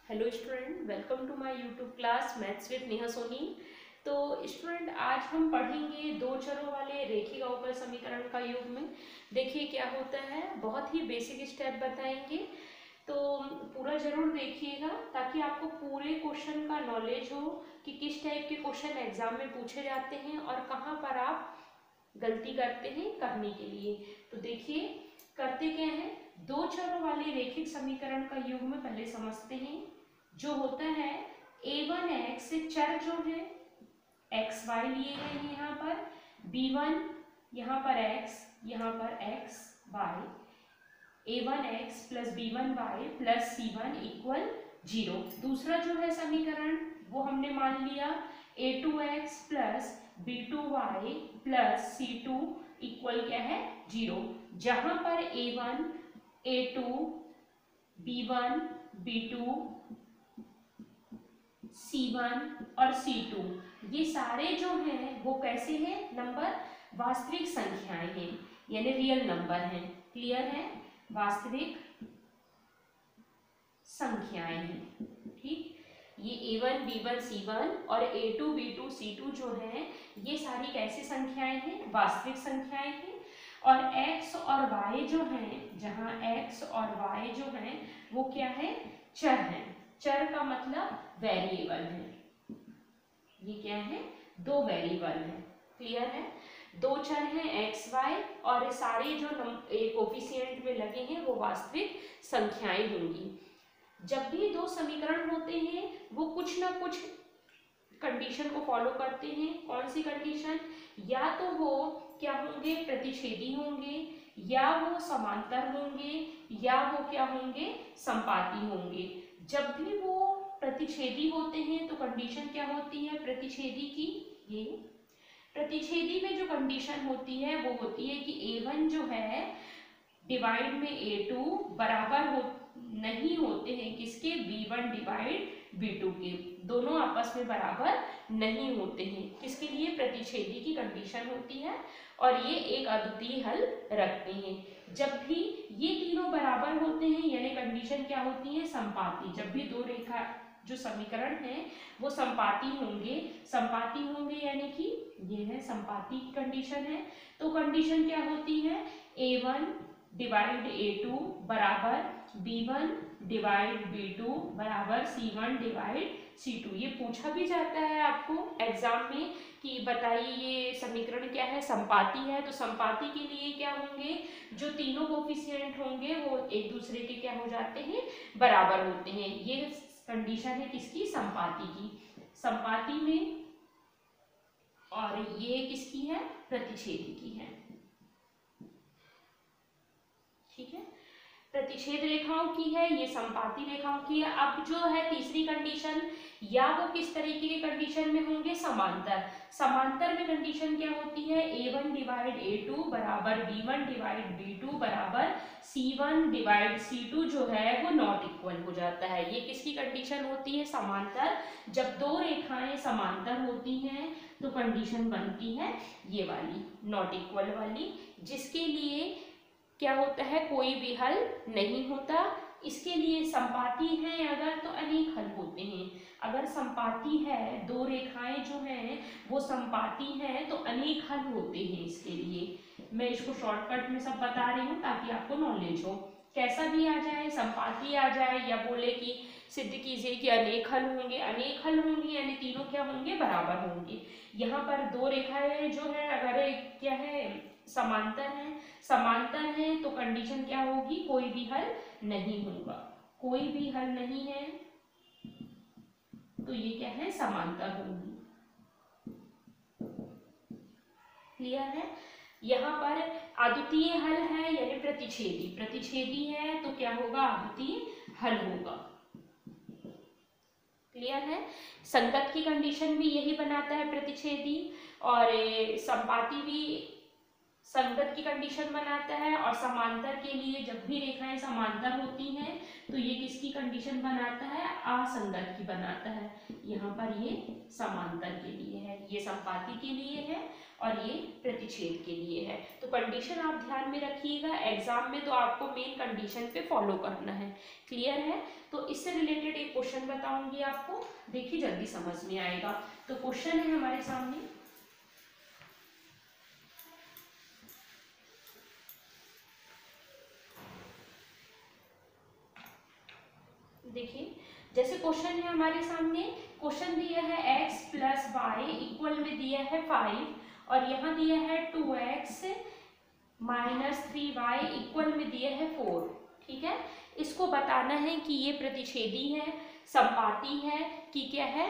Hello student, welcome to my YouTube class maths with Neha Soni. तो student, आज हम पढ़ेंगे दो चरों वाले रेखिक अवकल समीकरण का योग में। देखिए क्या होता है, बहुत ही बेसिक स्टेप बताएंगे, तो पूरा जरूर देखिएगा ताकि आपको पूरे क्वेश्चन का नॉलेज हो कि किस टाइप के क्वेश्चन एग्जाम में पूछे जाते हैं और कहाँ पर आप गलती करते हैं करने के लिए। तो देखिए करते क्या है, दो चरों वाले रेखिक समीकरण का योग में पहले समझते हैं। जो होता है a1x चर जो है एक्स वाई लिए गए हैं यहाँ पर, b1 यहाँ पर x, यहाँ पर x y, a1x plus b1y plus c1 equal 0। दूसरा जो है समीकरण वो हमने मान लिया a2x plus b2y plus c2 equal क्या है 0, जहां पर a1 a2 b1 b2 c1 और c2 ये सारे जो हैं वो कैसे हैं, नंबर वास्तविक संख्याएं हैं, यानी रियल नंबर हैं। क्लियर है, वास्तविक संख्याएं हैं। ठीक, ये a1 b1 c1 और a2 b2 c2 जो हैं ये सारी कैसी संख्याएं हैं, वास्तविक संख्याएं हैं। और x और y जो हैं, जहां x और y जो हैं वो क्या है, चर हैं। चर का मतलब वेरिएबल है, ये क्या है, दो वेरिएबल है। क्लियर है, दो चर हैं एक्स वाई और सारे जो कोफिशिएंट में लगे हैं वो वास्तविक संख्याएं होंगी। जब भी दो समीकरण होते हैं वो कुछ ना कुछ कंडीशन को फॉलो करते हैं। कौन सी कंडीशन, या तो वो क्या होंगे, प्रतिच्छेदी होंगे, या वो समांतर होंगे, या वो क्या होंगे, संपाती होंगे। जब भी वो प्रतिच्छेदी होते हैं तो कंडीशन क्या होती है प्रतिच्छेदी की, ये प्रतिच्छेदी में जो कंडीशन होती है वो होती है कि a1 जो है डिवाइड में a2 बराबर हो नहीं होते हैं किसके, b1 डिवाइड b2 के, दोनों आपस में बराबर नहीं होते हैं। किसके लिए, प्रतिच्छेदी की कंडीशन होती है और ये एक अद्वितीय हल रखते हैं। जब भी ये तीनों बराबर होते हैं यानी कंडीशन क्या होती है, संपाती। जब भी दो रेखा जो समीकरण है वो संपाती होंगे, संपाती होंगे यानी कि ये है संपाती की कंडीशन है, तो कंडीशन क्या होती है, a1 डिवाइड a2 बराबर b1 डिवाइड b2 बराबर c1 डिवाइड c2। ये पूछा भी जाता है आपको एग्जाम में कि बताइए ये समीकरण क्या है, संपाती है। तो संपाती के लिए क्या होंगे, जो तीनों कोफिशिएंट होंगे वो एक दूसरे के क्या हो जाते हैं, बराबर होते हैं। ये कंडीशन है किसकी, संपाती की, संपाती में। और ये किसकी है, प्रतिच्छेदी की है। ठीक है, प्रतिच्छेद रेखाओं की है, ये संपाती रेखाओं की है। अब जो है तीसरी कंडीशन, या वो किस तरीके के कंडीशन में होंगे, समांतर। समांतर में कंडीशन क्या होती है, a1 डिवाइड a2 बराबर b1 डिवाइड b2 बराबर c1 डिवाइड c2 जो है वो नॉट इक्वल हो जाता है। ये किसकी कंडीशन होती है, समांतर। जब दो रेखाएं समांतर होती हैं तो कंडीशन बनती है ये वाली, नॉट इक्वल वाली, जिसके लिए क्या होता है, कोई भी हल नहीं होता। इसके लिए संपाती है अगर तो अनेक हल होते हैं। अगर संपाती है, दो रेखाएं जो हैं वो संपाती हैं तो अनेक हल होते हैं। इसके लिए मैं इसको शॉर्टकट में सब बता रही हूँ ताकि आपको नॉलेज हो। कैसा भी आ जाए, संपाती आ जाए या बोले कि सिद्ध कीजिए कि अनेक हल होंगे, अनेक हल होंगे यानी तीनों क्या होंगे, बराबर होंगे। यहाँ पर दो रेखाएं जो है अगर एक क्या है, समांतर है, समांतर है तो कंडीशन क्या होगी, कोई भी हल नहीं होगा। कोई भी हल नहीं है तो ये क्या है, समांतर होगी। क्लियर है, यहाँ पर अद्वितीय हल है यानी प्रतिच्छेदी, प्रतिच्छेदी है तो क्या होगा, अद्वितीय हल होगा। क्लियर है, संगत की कंडीशन भी यही बनाता है प्रतिच्छेदी, और संपाती भी संगत की कंडीशन बनाता है, और समांतर के लिए जब भी रेखाएं समांतर होती हैं तो ये किसकी कंडीशन बनाता है, असंगत की बनाता है। यहाँ पर ये समांतर के लिए है, ये संपाती के लिए है और ये प्रतिच्छेद के लिए है। तो कंडीशन आप ध्यान में रखिएगा, एग्जाम में तो आपको मेन कंडीशन पे फॉलो करना है। क्लियर है? तो इससे रिलेटेड एक क्वेश्चन बताऊंगी आपको, देखिए जल्दी समझ में आएगा। तो क्वेश्चन है हमारे सामने, देखिए जैसे क्वेश्चन है हमारे सामने, क्वेश्चन दिया है x प्लस वाई इक्वल में दिया है 5 और यहाँ दिया है 2x माइनस 3y इक्वल में दिया है 4। ठीक है, इसको बताना है कि ये प्रतिच्छेदी है, संपाती है कि क्या है,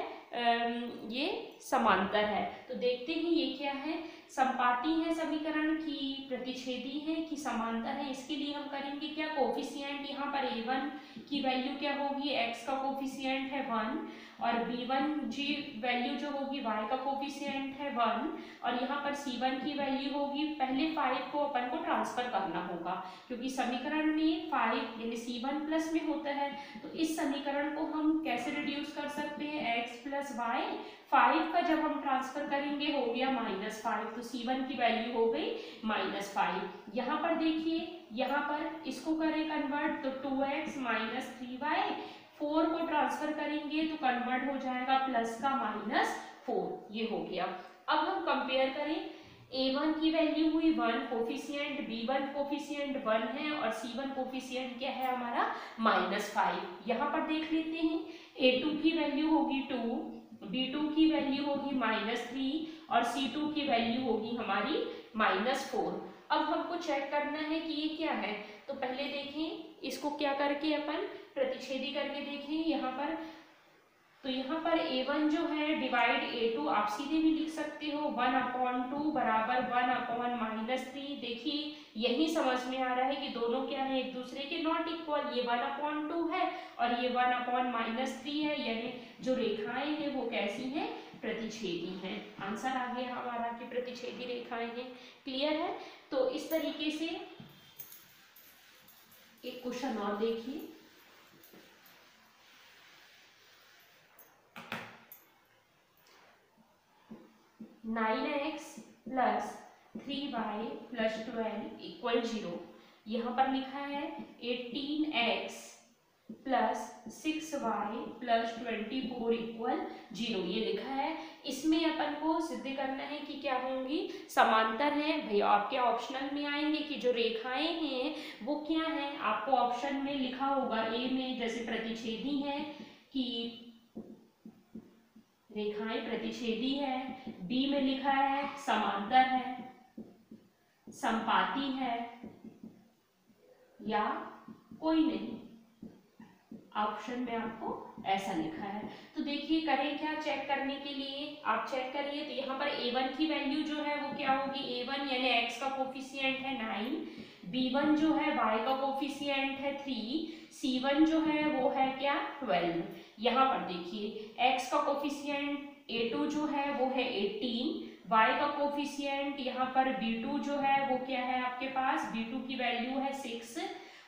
ये समांतर है। तो देखते हैं ये क्या है, संपाती है समीकरण की प्रतिच्छेदी है कि समांतर है। इसके लिए हम करेंगे क्या, कोफिशिएंट यहाँ पर a1 की वैल्यू क्या होगी, x का कोफिशिएंट है 1 और b1 जी वैल्यू जो होगी y का कोफिशिएंट है 1 और यहाँ पर c1 की वैल्यू होगी, पहले 5 को अपन को ट्रांसफर करना होगा क्योंकि समीकरण में 5 यानी c1 प्लस में होता है। तो इस समीकरण को हम कैसे रिड्यूस कर सकते हैं, x प्लस वाई, 5 का जब हम ट्रांसफर करेंगे हो गया -5, तो c1 की वैल्यू हो गई -5। यहाँ पर देखिए, यहाँ पर इसको करें कन्वर्ट तो 2x माइनस 3y, 4 को ट्रांसफर करेंगे तो कन्वर्ट हो जाएगा प्लस का -4, ये हो गया। अब हम कंपेयर करें, a1 की वैल्यू हुई 1, कोफिशिएंट b1 कोफिशिएंट 1 है और c1 कोफिशिएंट क्या है हमारा -5। यहाँ पर देख लेते हैं, a2 की वैल्यू होगी 2, b2 की वैल्यू होगी -3 और c2 की वैल्यू होगी हमारी -4। अब हमको चेक करना है कि ये क्या है, तो पहले देखें इसको क्या करके अपन प्रतिच्छेदी करके देखें यहाँ पर। तो यहाँ पर a1 जो है डिवाइड a2 आप सीधे भी लिख सकते हो, 1/2 बराबर 1/-3। देखिए यही समझ में आ रहा है कि दोनों क्या है, एक दूसरे के नॉट इक्वल, ये 1/2 है और ये 1/-3 है, यानी जो रेखाएं हैं वो कैसी हैं, प्रतिच्छेदी हैं। आंसर आ गया हमारा कि प्रतिच्छेदी रेखाएं हैं। क्लियर है? तो इस तरीके से एक क्वेश्चन और देखिए, (9x + 3y + 12 = 0। यहाँ पर लिखा है 18x + 6y + 24 = 0, ये लिखा है। इसमें अपन को सिद्ध करना है कि क्या होंगी, समांतर हैं। भाई आपके ऑप्शनल में आएंगे कि जो रेखाएं हैं वो क्या हैं, आपको ऑप्शन में लिखा होगा ए में जैसे प्रतिच्छेदी है कि रेखाएं प्रतिच्छेदी है, बी में लिखा है समांतर है, संपाती है या कोई नहीं, ऑप्शन में आपको ऐसा लिखा है। तो देखिए करें क्या, चेक करने के लिए आप चेक करिए। तो यहाँ पर a1 की वैल्यू जो है वो क्या होगी, a1 यानी x का कोफिशिएंट है 9, b1 जो है y का कोफिशिएंट है 3, c1 जो है वो है क्या 12। यहाँ पर देखिए x का कोफिशिएंट a2 जो है वो है 18, y का कोफिशिएंट यहाँ पर b2 जो है वो क्या है आपके पास, b2 की वैल्यू है 6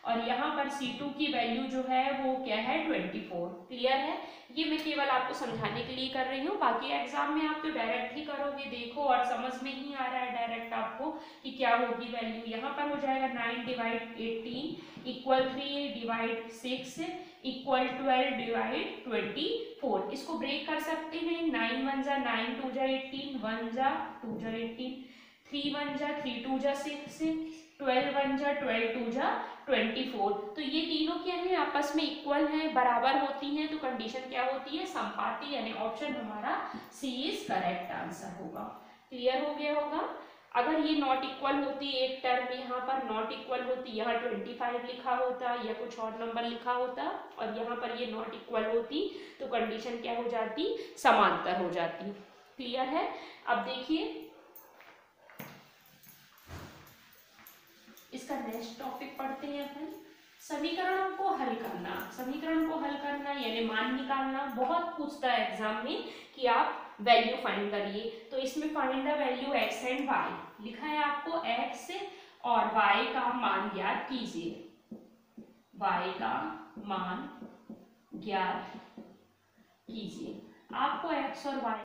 और यहाँ पर C2 की वैल्यू जो है वो क्या है 24। क्लियर है? ये मैं केवल आपको समझाने के लिए कर रही हूँ, बाकी एग्जाम में आप तो डायरेक्ट ही करोगे, देखो और समझ में ही आ रहा है डायरेक्ट आपको कि क्या होगी वैल्यू। यहाँ पर हो जाएगा 9 divide 18 equal 3 divide 6 equal 12 divide 24। इसको ब्रेक कर सकते हैं, 9 1 जा 9 2 जा 18, 1 जा 2 जा 18, 3 1 जा 3 2 जा 6, 12 1 जा 12 2 जा 24। तो ये तीनों क्या है, आपस में इक्वल हैं, बराबर होती हैं, तो कंडीशन क्या होती है, संपाती, यानी ऑप्शन हमारा सी इज करेक्ट आंसर होगा। क्लियर हो गया होगा? अगर ये नॉट इक्वल होती, एक टर्म यहाँ पर नॉट इक्वल होती, यहाँ 25 लिखा होता या कुछ और नंबर लिखा होता और यहाँ पर ये नॉट इक्वल होती तो कंडीशन क्या हो जाती, समांतर हो जाती। क्लियर है? अब देखिए इसका नेक्स्ट टॉपिक पढ़ते हैं अपन, समीकरणों को हल करना। समीकरण को हल करना यानी मान निकालना। बहुत पूछता है एग्जाम में कि आप वैल्यू फाइंड करिए। तो इसमें find the value x and y लिखा है आपको, x और y का मान ज्ञात कीजिए, y का मान ज्ञात कीजिए। आपको x और y,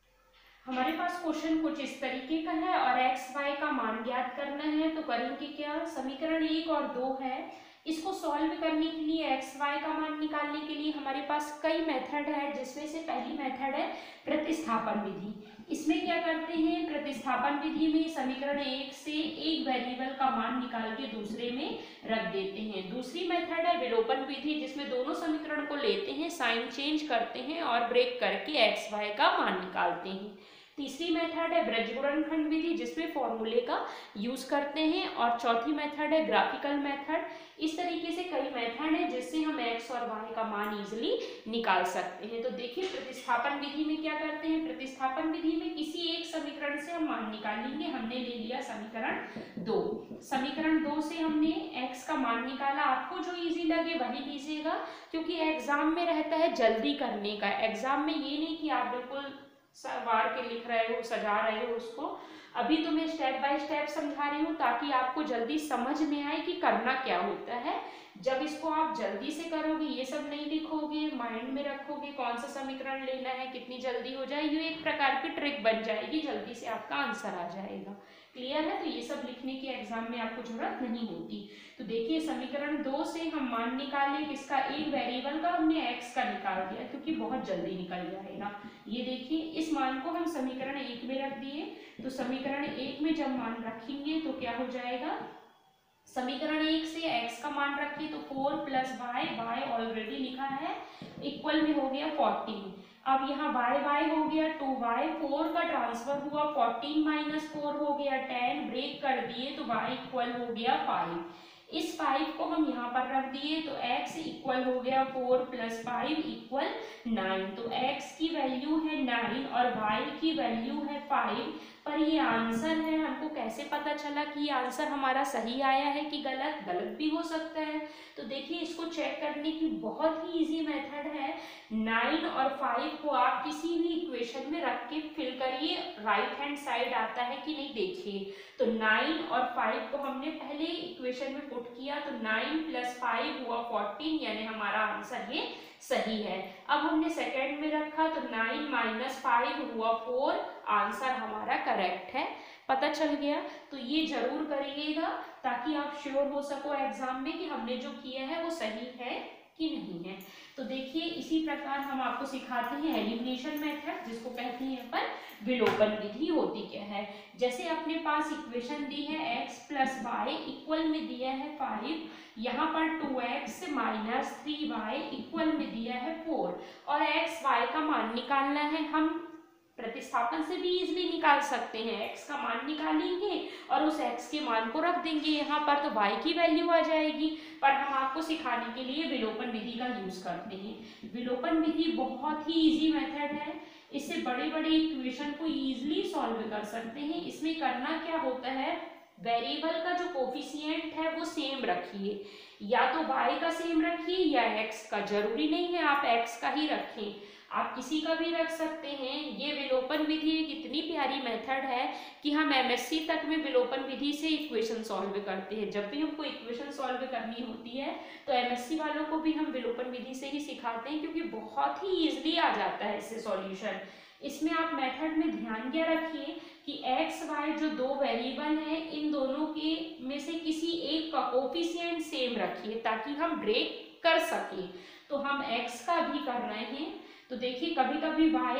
हमारे पास क्वेश्चन कुछ इस तरीके का है और x y का मान ज्ञात करना है। तो करेंगे क्या, समीकरण 1 और 2 है, इसको सॉल्व करने के लिए x y का मान निकालने के लिए हमारे पास कई मेथड है, जिसमें से पहली मेथड है प्रतिस्थापन विधि। इसमें क्या करते हैं, प्रतिस्थापन विधि में समीकरण 1 से एक वेरिएबल का मान निकाल के दूसरे में रख देते हैं। दूसरी मेथड है विलोपन विधि, जिसमें दोनों समीकरण को लेते हैं, साइन चेंज करते हैं और ब्रेक करके x y का मान निकालते हैं। तीसरी मेथड है ब्रजगुणनखंड विधि, जिसमें फॉर्मूले का यूज करते हैं। और चौथी मेथड है ग्राफिकल मेथड। इस तरीके से कई मेथड है जिससे हम x और y का मान इजीली निकाल सकते हैं। तो देखिए प्रतिस्थापन विधि में क्या करते हैं, प्रतिस्थापन विधि में किसी एक समीकरण से हम मान निकालेंगे। हमने ले लिया समीकरण 2, समीकरण 2 से हमने x का मान निकाला। आपको जो इजी लगे वही लीजिएगा, क्योंकि एग्जाम में रहता है जल्दी करने का। एग्जाम में ये नहीं कि आप बिल्कुल वार के लिख रहे हो, सजा रहे हो उसको। अभी तो मैं स्टेप बाय स्टेप समझा रही हूँ ताकि आपको जल्दी समझ में आए कि करना क्या होता है। जब इसको आप जल्दी से करोगे, ये सब नहीं लिखोगे, माइंड में रखोगे कौन सा समीकरण लेना है, कितनी जल्दी हो जाए, ये एक प्रकार की ट्रिक बन जाएगी, जल्दी से आपका आंसर आ जाएगा। क्लियर है? तो ये सब लिखने की एग्जाम में आपको जरूरत नहीं होती। तो देखिए समीकरण 2 से हम मान निकाले किसका, एक वेरिएबल का हमने x का निकाल दिया, क्योंकि बहुत जल्दी निकल जाएगा। ये देखिए इस मान को हम समीकरण 1 में रख दिए। तो समीकरण 1 में जब मान रखेंगे तो क्या हो जाएगा, समीकरण 1 से x का मान रखिए तो 4 + y ऑलरेडी लिखा है, इक्वल में हो गया 14। अब यहाँ y हो गया 2y, 4 का ट्रांसफर हुआ, 14 - 4 हो गया 10, ब्रेक कर दिए तो y इक्वल हो गया 5। इस 5 को हम यहाँ पर रख दिए तो x इक्वल हो गया 4 + 5 = 9। तो x की वैल्यू है 9 और y की वैल्यू है 5। पर ये आंसर है, हमको कैसे पता चला कि ये आंसर हमारा सही आया है कि गलत? गलत भी हो सकता है। तो देखिए इसको चेक करने की बहुत ही इजी मेथड है। 9 और 5 को आप किसी भी इक्वेशन में रख के फिल करिए, राइट हैंड साइड आता है कि नहीं देखिए। तो 9 और 5 को हमने पहले इक्वेशन में पुट किया तो 9 + 5 हुआ 14, यानी हमारा आंसर ये सही है। अब हमने सेकंड में रखा तो 9 - 5 हुआ 4, आंसर हमारा करेक्ट है। पता चल गया? तो ये जरूर करिएगा ताकि आप श्योर हो सको एग्जाम में कि हमने जो किया है वो सही है कि नहीं है। तो देखिए इसी प्रकार हम आपको सिखाते हैं एलिमिनेशन मेथड, जिसको कहते हैं अपन विलोपन विधि। होती क्या है, जैसे अपने पास इक्वेशन दी है x + y इक्वल में दिया है 5, यहाँ पर 2x - 3y इक्वल में दिया है 4 और x y का मान निकालना है। हम प्रतिस्थापन से भी इजीली निकाल सकते हैं, x का मान निकालेंगे और उस x के मान को रख देंगे यहाँ पर, तो y की वैल्यू आ जाएगी। पर हम आपको सिखाने के लिए विलोपन विधि का यूज करते हैं। विलोपन विधि बहुत ही इजी मेथड है, इससे बड़े बड़े इक्वेशन को इजीली सॉल्व कर सकते हैं। इसमें करना क्या होता है, वेरिएबल का जो कोफिशिएंट है वो सेम रखिए, या तो y का सेम रखिए या x का, जरूरी नहीं है आप x का ही रखें, आप किसी का भी रख सकते हैं। ये विलोपन विधि एक इतनी प्यारी मेथड है कि हम MSc तक में विलोपन विधि से इक्वेशन सॉल्व करते हैं। जब भी हमको इक्वेशन सॉल्व करनी होती है तो MSc वालों को भी हम विलोपन विधि से ही सिखाते हैं, क्योंकि बहुत ही ईजिली आ जाता है इससे सॉल्यूशन। इसमें आप मेथड में ध्यान क्या रखिए कि x y जो दो वेरिएबल हैं, इन दोनों के में से किसी एक का कोफिशिएंट सेम रखिए ताकि हम ब्रेक कर सकें। तो हम x का भी कर रहे हैं, तो देखिए कभी कभी y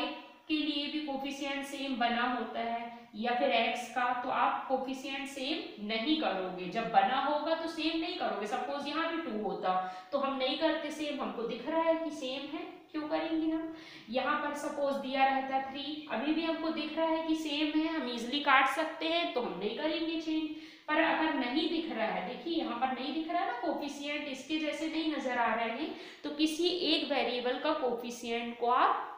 के लिए भी कोफिशिएंट सेम बना होता है या फिर x का, तो आप कोफिशिएंट सेम नहीं करोगे। जब बना होगा तो सेम नहीं करोगे। सपोज यहाँ भी 2 होता तो हम नहीं करते सेम, हमको दिख रहा है कि सेम है, क्यों करेंगे हम। यहाँ पर सपोज दिया रहता 3, अभी भी हमको दिख रहा है कि सेम है, हम इजिली काट सकते हैं, तो हम नहीं करेंगे चेंज। पर अगर नहीं दिख रहा है, देखिए यहाँ पर नहीं दिख रहा है ना कोफिशिएंट, इसके जैसे नहीं नजर आ रहे हैं, तो किसी एक वेरिएबल का कोफिशिएंट को आप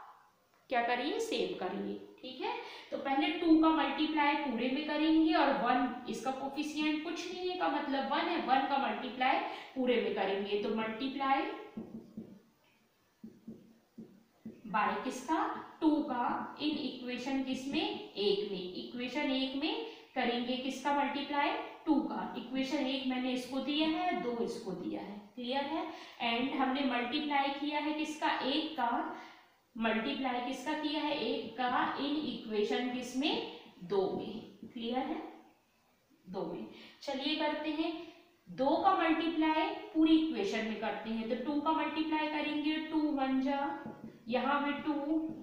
क्या करिए, सेव करिए। ठीक है, तो पहले 2 का मल्टीप्लाई पूरे में करेंगे और 1 इसका कोफिशिएंट कुछ नहीं है का मतलब 1 है, 1 का मल्टीप्लाई पूरे में करेंगे। तो मल्टीप्लाई बाय किसका, 2 का, इन इक्वेशन किसमें, 1 में, इक्वेशन 1 में करेंगे किसका मल्टीप्लाई, 2 का, इक्वेशन 1 मैंने इसको दिया है, 2 इसको दिया है, क्लियर है। एंड हमने मल्टीप्लाई किया है किसका, 1 का, मल्टीप्लाई किसका किया है, 1 का, इन इक्वेशन किसमें, 2 में, क्लियर है, 2 में। चलिए करते हैं 2 का मल्टीप्लाई पूरी इक्वेशन में करते हैं, तो 2 का मल्टीप्लाई करेंगे, 2 1 जा, यहाँ में 2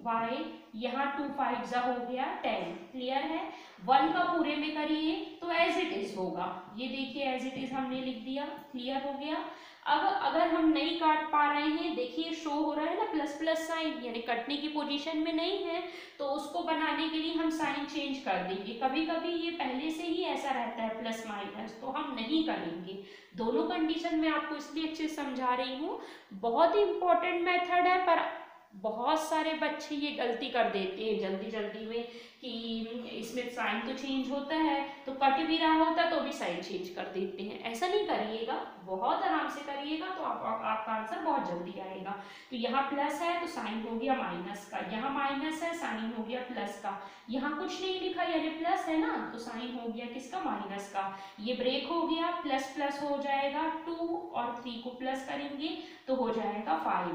y, यहाँ 2 5 जा हो गया 10, क्लियर है। 1 का पूरे में करिए तो एज इट इज होगा, ये देखिए एज इट इज हमने लिख दिया, क्लियर हो गया। अब अगर हम नहीं काट पा रहे हैं, देखिए शो हो रहा है ना प्लस प्लस साइन, यानी कटने की पोजीशन में नहीं है, तो उसको बनाने के लिए हम साइन चेंज कर देंगे। कभी कभी ये पहले से ही ऐसा रहता है प्लस माइनस, तो हम नहीं करेंगे। दोनों कंडीशन में आपको इसलिए अच्छे से समझा रही हूँ, बहुत ही इंपॉर्टेंट मेथड है, पर बहुत सारे बच्चे ये गलती कर देते हैं जल्दी जल्दी में कि इसमें साइन तो चेंज होता है, तो कट भी रहा होता तो भी साइन चेंज कर देते हैं। ऐसा नहीं करिएगा, बहुत आराम से करिएगा तो आपका आंसर बहुत जल्दी आएगा। तो यहाँ प्लस है तो साइन हो गया माइनस का, यहाँ माइनस है साइन हो गया प्लस का, यहाँ कुछ नहीं लिखा यानी प्लस है ना, तो साइन हो गया किसका, माइनस का। ये ब्रेक हो गया, प्लस प्लस हो जाएगा, 2 और 3 को प्लस करेंगे तो हो जाएगा 5,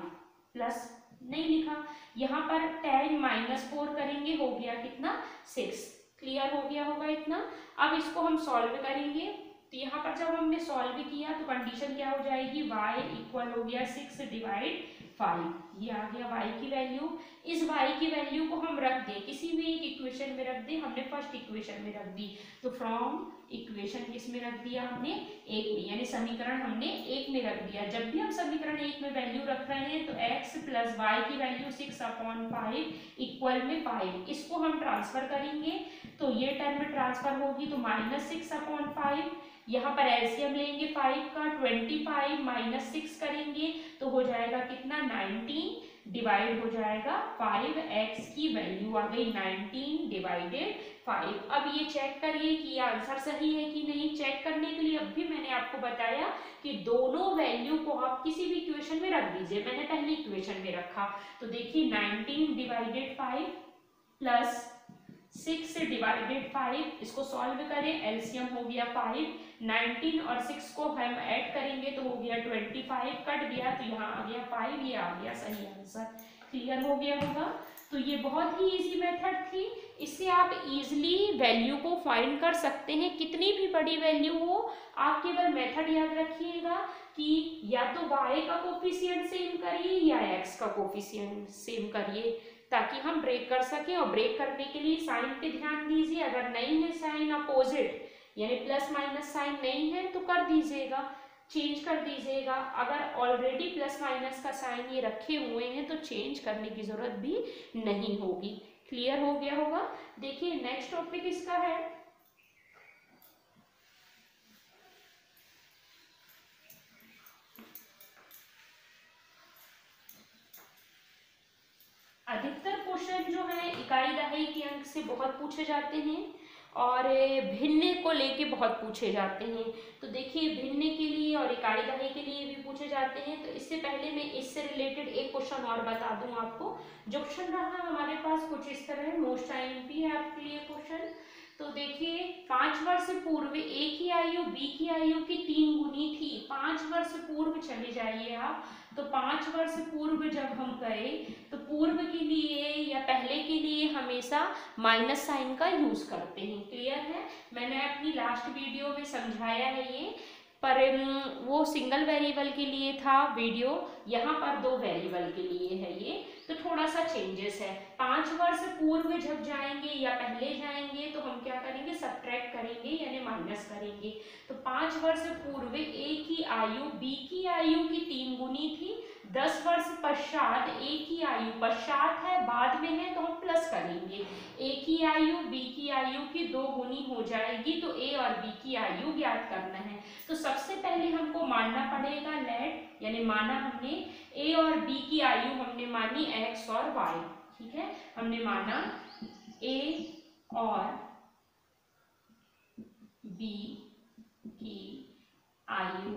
प्लस नहीं लिखा, यहाँ पर 10 - 4 करेंगे, हो गया कितना, 6, क्लियर हो गया होगा इतना। अब इसको हम सॉल्व करेंगे, तो यहाँ पर जब हमने सॉल्व किया तो कंडीशन क्या हो जाएगी, y इक्वल हो गया 6 डिवाइड 5, ये आ गया y की वैल्यू। इस y की वैल्यू को हम रख दें, किसी भी एक इक्वेशन में रख दें, हमने फर्स्ट इक्वेशन में रख दी, तो फ्रॉम इक्वेशन किस में रख दिया हमने, 1 में, यानी समीकरण हमने 1 में रख दिया। जब भी हम समीकरण 1 में वैल्यू रख रहे हैं तो x प्लस वाई की वैल्यू 6/5 इक्वल में 5, इसको हम ट्रांसफर करेंगे तो ये टर्म ट्रांसफर होगी तो -6/5, यहाँ पर एलसीएम लेंगे 5 का, 25 - 6 करेंगे तो हो जाएगा कितना, 19 डिवाइड हो जाएगा 5x की वैल्यू आ गई 19 डिवाइडेड 5। अब ये चेक करिए कि ये आंसर सही है कि नहीं। चेक करने के लिए अब भी मैंने आपको बताया कि दोनों वैल्यू को आप किसी भी इक्वेशन में रख दीजिए। मैंने पहली इक्वेशन में रखा, तो देखिए 19 डिवाइडेड 5 प्लस 6 डिवाइडेड 5, इसको सॉल्व करें, एलसीएम हो गया 5, 19 और 6 को हम ऐड करेंगे तो हो गया 25, कट गया तो यहाँ आ गया 5, ये आ गया सही आंसर, क्लियर हो गया होगा। तो ये बहुत ही इजी मेथड थी, इससे आप इजीली वैल्यू को फाइंड कर सकते हैं, कितनी भी बड़ी वैल्यू हो। आप केवल मेथड याद रखिएगा कि या तो y का कोफिशिएंट सेम करिए या x का कोफिशिएंट सेम करिए, ताकि हम ब्रेक कर सकें। और ब्रेक करने के लिए साइन पे ध्यान दीजिए, अगर नहीं है साइन अपोजिट यानी प्लस माइनस साइन नहीं है तो कर दीजिएगा, चेंज कर दीजिएगा। अगर ऑलरेडी प्लस माइनस का साइन ये रखे हुए हैं तो चेंज करने की जरूरत भी नहीं होगी, क्लियर हो गया होगा। देखिए नेक्स्ट टॉपिक इसका है अधिकतर क्वेश्चन जो है इकाई दहाई के अंक से बहुत पूछे जाते हैं और भिन्न को लेके बहुत पूछे जाते हैं। तो देखिए भिन्न के लिए और इकाई दहाई के लिए भी पूछे जाते हैं। तो इससे पहले मैं इससे रिलेटेड एक क्वेश्चन और बता दूं आपको। जो क्वेश्चन रहा हमारे पास कुछ इस तरह, मोस्ट आईएमपी है आपके लिए क्वेश्चन। तो देखिए 5 वर्ष पूर्व ए की आयु बी की आयु की 3 गुनी थी। 5 वर्ष पूर्व चले जाइए आप, तो 5 वर्ष पूर्व जब हम करें तो पूर्व के लिए या पहले के लिए हमेशा माइनस साइन का यूज करते हैं, क्लियर है। मैंने अपनी लास्ट वीडियो में समझाया है ये, पर वो सिंगल वेरिएबल के लिए था वीडियो, यहाँ पर 2 वेरिएबल के लिए है ये, तो थोड़ा सा चेंजेस है। 5 वर्ष पूर्व जब जाएंगे या पहले जाएंगे तो हम क्या करेंगे, सब्ट्रैक्ट करेंगे यानी माइनस करेंगे। तो 5 वर्ष पूर्व ए की आयु बी की आयु की 3 गुनी थी। 10 वर्ष पश्चात ए की आयु, पश्चात है बाद में है तो हम प्लस करेंगे, ए की आयु बी की आयु की 2 गुनी हो जाएगी। तो ए और बी की आयु ज्ञात करना है। तो सबसे पहले हमको मानना पड़ेगा लेट, यानी माना हमने ए और बी की आयु हमने मानी x और y, ठीक है। हमने माना ए और बी की आयु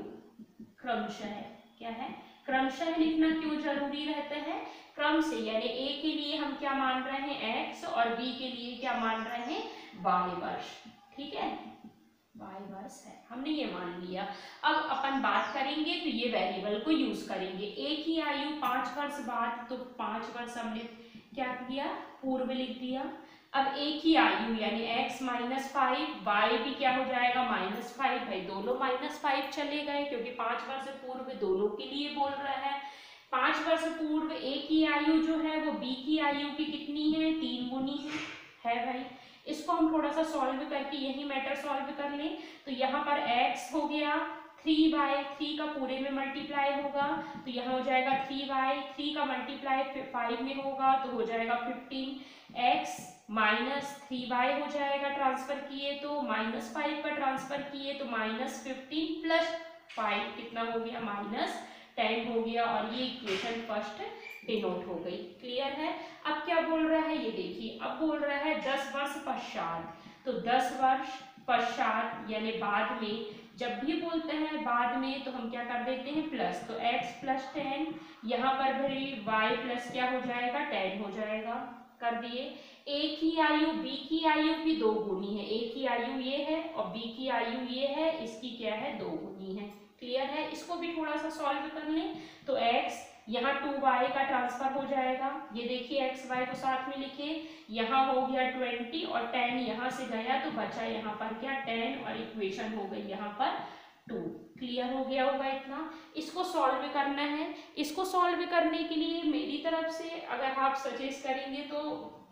क्रमशः, क्या है, क्रमशः लिखना क्यों जरूरी रहता है, क्रम से, यानी ए के लिए हम क्या मान रहे हैं x और b के लिए क्या मान रहे हैं y वर्ष। ठीक है, y वर्ष है, हमने ये मान लिया। अब अपन बात करेंगे तो ये वेरिएबल को यूज करेंगे। a की आयु 5 वर्ष बाद, तो 5 वर्ष हमने क्या किया, पूर्व लिख दिया। अब a की आयु यानी x माइनस 5, y भी क्या हो जाएगा -5, भाई दोनों -5 चले गए क्योंकि 5 वर्ष पूर्व दोनों के लिए बोल रहा है। 5 वर्ष पूर्व a की आयु जो है वो b की आयु की कितनी है, 3 गुनी है भाई। इसको हम थोड़ा सा सॉल्व करके यही मैटर सॉल्व कर लें। तो यहाँ पर x हो गया 3y, 3 का पूरे में मल्टीप्लाई होगा तो यहाँ हो जाएगा 3y, 3 का मल्टीप्लाई 5 में होगा तो हो जाएगा 15x माइनस 3y हो जाएगा, ट्रांसफर किए तो -5 का ट्रांसफर किए तो -15 प्लस 5 कितना हो गया -10 हो गया, और ये इक्वेशन फर्स्ट डिनोट हो गई। क्लियर है। अब क्या बोल रहा है ये देखिए, अब बोल रहा है 10 वर्ष पश्चात, तो 10 वर्ष पश्चात यानी बाद में, जब भी बोलते हैं बाद में तो हम क्या कर देते हैं प्लस, तो x प्लस 10, यहाँ पर भी y प्लस क्या हो जाएगा 10 हो जाएगा, कर दिए। a की आयु b की आयु की 2 गुनी है, a की आयु ये है और b की आयु ये है, इसकी क्या है 2 गुनी है। क्लियर है। इसको भी थोड़ा सा सॉल्व कर लें तो x यहाँ 2y का ट्रांसफर हो जाएगा, ये देखिए x y को साथ में लिखे, यहाँ हो गया 20 और 10 यहाँ से गया तो बचा यहाँ पर क्या 10 और इक्वेशन हो गई यहाँ पर 2। क्लियर हो गया होगा इतना। इसको सॉल्व करना है। इसको सॉल्व करने के लिए मेरी तरफ से अगर आप सजेस्ट करेंगे तो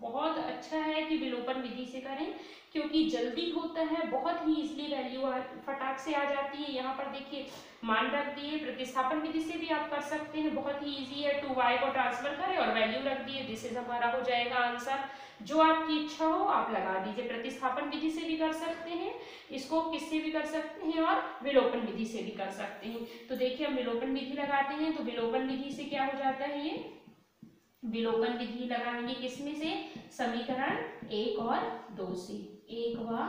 बहुत अच्छा है कि विलोपन विधि से करें, क्योंकि जल्दी होता है, बहुत ही इजीली वैल्यू फटाक से आ जाती है। यहाँ पर देखिए मान रख दिए, प्रतिस्थापन विधि से भी आप कर सकते हैं, बहुत ही इजी है। 2y को ट्रांसफर करें और वैल्यू रख दिए, दिस इज हमारा हो जाएगा आंसर। जो आपकी इच्छा हो आप लगा दीजिए, प्रतिस्थापन विधि से भी कर सकते हैं, इसको किससे भी कर सकते हैं और विलोपन विधि से भी कर सकते हैं। तो देखिए हम विलोपन विधि लगाते हैं, तो विलोपन विधि से क्या हो जाता है, ये विलोपन विधि लगाएंगे किसमें से, समीकरण 1 और 2 से, 1 व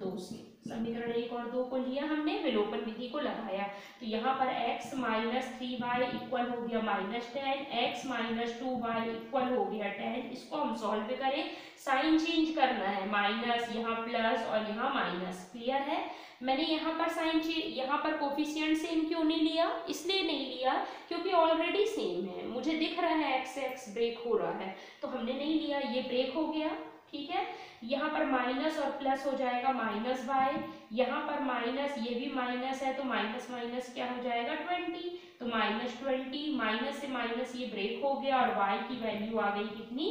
2 से। समीकरण 1 और 2 को लिया हमने, विलोपन विधि को लगाया, तो यहाँ पर x माइनस 3y इक्वल हो गया -10, x माइनस 2y इक्वल हो गया 10। इसको हम सॉल्व करें, साइन चेंज करना है, माइनस यहाँ प्लस और यहाँ माइनस। क्लियर है। मैंने यहाँ पर साइन चेंज, यहाँ पर कोफिशिएंट सेम क्यों नहीं लिया, इसलिए नहीं लिया क्योंकि ऑलरेडी सेम है, मुझे दिख रहा है एक्स एक्स ब्रेक हो रहा है, तो हमने नहीं लिया, ये ब्रेक हो गया। ठीक है। यहाँ पर माइनस और प्लस हो जाएगा -y, यहाँ पर माइनस, ये भी माइनस है तो माइनस माइनस क्या हो जाएगा 20, तो -20, माइनस से माइनस ये ब्रेक हो गया और y की वैल्यू आ गई कितनी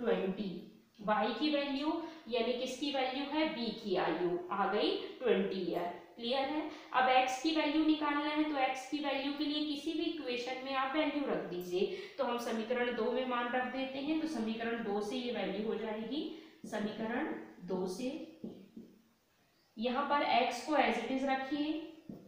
20। y की वैल्यू यानी किसकी वैल्यू है, b की आयु आ गई 20 ईयर। क्लियर है। अब x की वैल्यू निकालना है, तो x की वैल्यू के लिए किसी भी इक्वेशन में आप वैल्यू रख दीजिए, तो हम समीकरण 2 में मान रख देते हैं, तो समीकरण 2 से ये वैल्यू हो जाएगी, समीकरण 2 से यहाँ पर x को एज इट इज रखिए,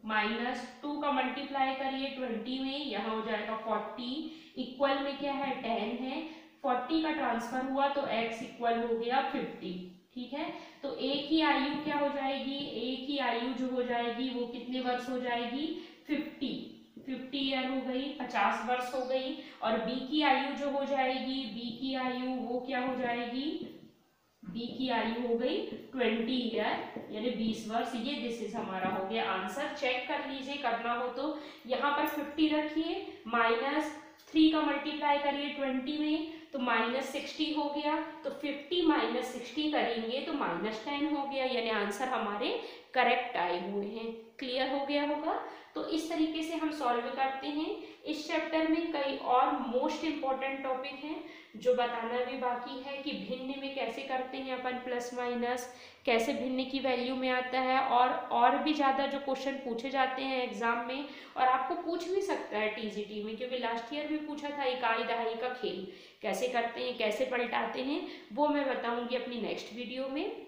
-2 का मल्टीप्लाई करिए 20 में, यहाँ हो जाएगा 40, इक्वल में क्या है 10 है, 40 का ट्रांसफर हुआ तो x इक्वल हो गया 50। ठीक है। तो a की आयु क्या हो जाएगी, a की आयु जो हो जाएगी वो कितने वर्ष हो जाएगी 50 ईयर हो गई, 50 वर्ष हो गई। और b की आयु जो हो जाएगी, b की आयु वो क्या हो जाएगी, b की आयु हो गई 20 ईयर यानी 20 वर्ष। ये दिस इज हमारा हो गया आंसर। चेक कर लीजिए, करना हो तो यहाँ पर 50 रखिए, -3 का मल्टीप्लाई करिए 20 में तो -60 हो गया, तो 50 - 60 करेंगे तो -10 हो गया, यानी आंसर हमारे करेक्ट आए हुए हैं। क्लियर हो गया होगा। तो इस तरीके से हम सॉल्व करते हैं। इस चैप्टर में कई और मोस्ट इम्पॉर्टेंट टॉपिक हैं जो बताना भी बाकी है कि भिन्न में कैसे करते हैं अपन, प्लस माइनस कैसे भिन्न की वैल्यू में आता है, और भी ज़्यादा जो क्वेश्चन पूछे जाते हैं एग्जाम में, और आपको पूछ भी सकता है टीजीटी में, क्योंकि लास्ट ईयर भी पूछा था इकाई दहाई का खेल कैसे करते हैं, कैसे पलटाते हैं, वो मैं बताऊंगी अपनी नेक्स्ट वीडियो में।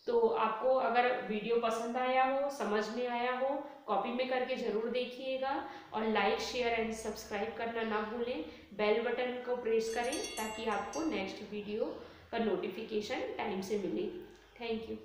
तो आपको अगर वीडियो पसंद आया हो, समझ में आया हो, कॉपी में करके ज़रूर देखिएगा, और लाइक शेयर एंड सब्सक्राइब करना ना भूलें, बेल बटन को प्रेस करें ताकि आपको नेक्स्ट वीडियो का नोटिफिकेशन टाइम से मिले। Thank you.